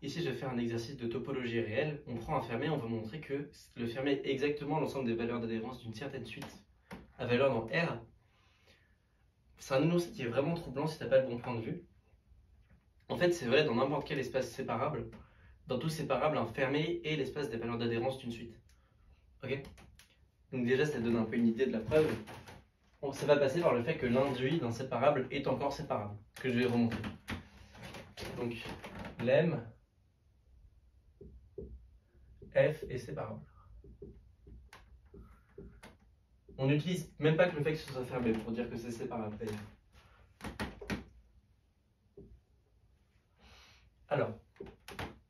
ici je vais faire un exercice de topologie réelle. On prend un fermé, on veut montrer que le fermé est exactement l'ensemble des valeurs d'adhérence d'une certaine suite à valeur dans R. C'est un énoncé qui est vraiment troublant si tu n'as pas le bon point de vue. En fait, c'est vrai dans n'importe quel espace séparable. Dans tout séparable, un fermé est l'espace des valeurs d'adhérence d'une suite. Ok? Donc déjà, ça donne un peu une idée de la preuve. Ça va passer par le fait que l'induit d'un séparable est encore séparable, que je vais remonter. Donc, lemme f est séparable. On n'utilise même pas que le fait que ce soit fermé pour dire que c'est séparable. Alors,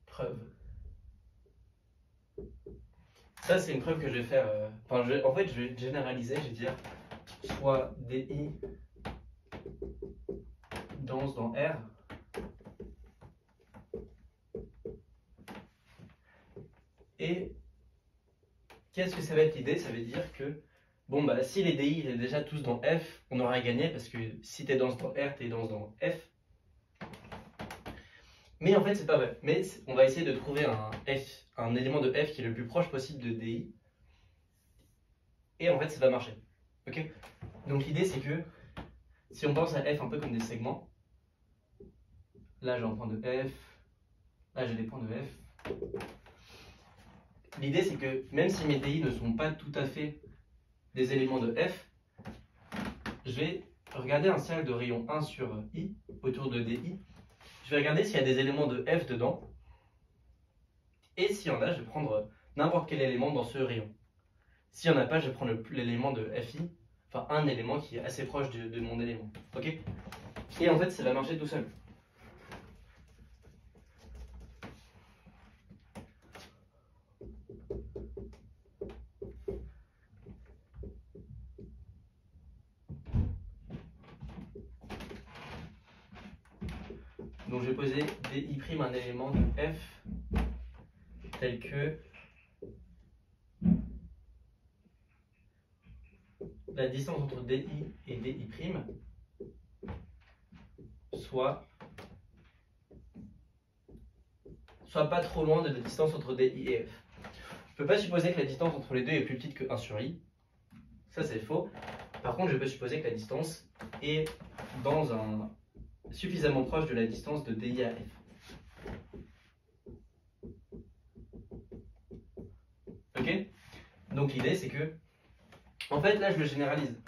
preuve. Ça, c'est une preuve que je vais faire. En fait, je vais généraliser, je vais dire soit DI dense dans R et qu'est-ce que ça va être l'idée? Ça veut dire que bon, bah, si les DI étaient déjà tous dans F, on aurait gagné parce que si tu es dense dans R, tu es dense dans F. Mais en fait, c'est pas vrai. Mais on va essayer de trouver un élément de F qui est le plus proche possible de DI. Et en fait, ça va marcher. Ok? Donc l'idée, c'est que si on pense à F un peu comme des segments, là j'ai un point de F, là j'ai des points de F. L'idée, c'est que même si mes DI ne sont pas tout à fait des éléments de F, je vais regarder un cercle de rayon 1 sur I autour de DI. Je vais regarder s'il y a des éléments de F dedans. Et s'il y en a, je vais prendre n'importe quel élément dans ce rayon. S'il n'y en a pas, je vais prendre l'élément de FI, enfin un élément qui est assez proche de mon élément. Ok? Et en fait, ça va marcher tout seul. Donc je vais poser DI' un élément de F tel que la distance entre DI et DI' soit pas trop loin de la distance entre DI et F. Je ne peux pas supposer que la distance entre les deux est plus petite que 1 sur I. Ça c'est faux. Par contre, je peux supposer que la distance est dans un suffisamment proche de la distance de DI à F. Ok? Donc l'idée c'est que, en fait là je le généralise.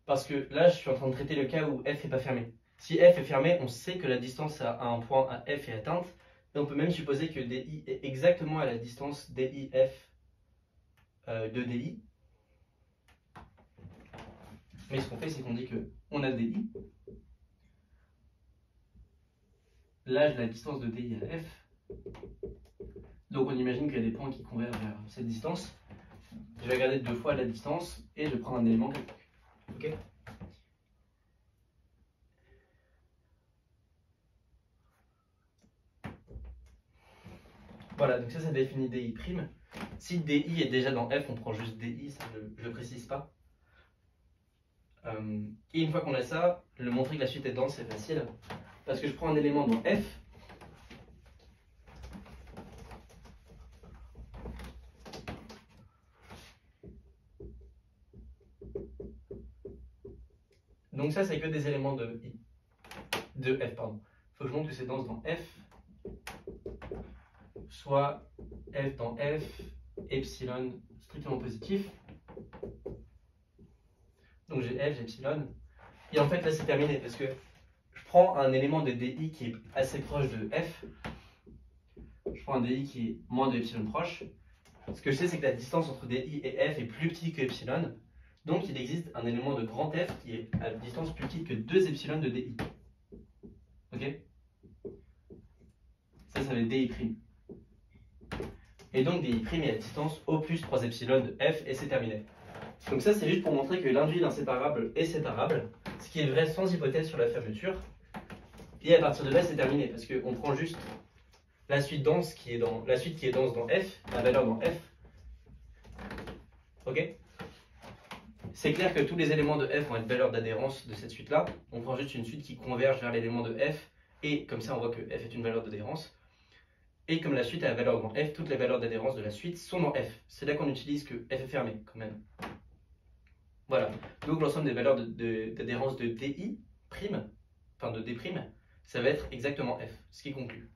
Parce que là je suis en train de traiter le cas où F n'est pas fermé. Si F est fermé, on sait que la distance à un point à F est atteinte. Et on peut même supposer que DI est exactement à la distance DIF de DI. Mais ce qu'on fait, c'est qu'on dit qu'on a DI. Là, j'ai la distance de DI à F. Donc on imagine qu'il y a des points qui convergent vers cette distance. Je vais regarder deux fois la distance et je vais prendre un élément quelconque. Ok ? Voilà, donc ça définit DI'. Si DI est déjà dans F, on prend juste DI, ça je ne le précise pas. Et une fois qu'on a ça, le montrer que la suite est dense, c'est facile. Parce que je prends un élément dans F. Donc ça, c'est que des éléments de F, pardon. Il faut que je montre que c'est dense dans F. Soit F dans F, epsilon strictement positif. Donc j'ai F, j'ai epsilon. Et en fait, là, c'est terminé parce que je prends un élément de DI qui est assez proche de F. Je prends un DI qui est moins de epsilon proche. Ce que je sais, c'est que la distance entre DI et F est plus petite que epsilon. Donc, il existe un élément de grand F qui est à distance plus petite que 2 epsilon de DI. Ok? Ça va être DI'. Et donc, DI' est à distance au plus 3 epsilon de F et c'est terminé. Donc ça, c'est juste pour montrer que l'induit d'un séparable est séparable, ce qui est vrai sans hypothèse sur la fermeture. Et à partir de là, c'est terminé, parce qu'on prend juste la suite dense qui est dense dans F, la valeur dans F. Ok? C'est clair que tous les éléments de F vont être valeurs d'adhérence de cette suite-là. On prend juste une suite qui converge vers l'élément de F, et comme ça, on voit que F est une valeur d'adhérence. Et comme la suite a la valeur dans F, toutes les valeurs d'adhérence de la suite sont dans F. C'est là qu'on utilise que F est fermé quand même. Voilà. Donc l'ensemble des valeurs d'adhérence de DI', enfin de D', ça va être exactement F, ce qui conclut.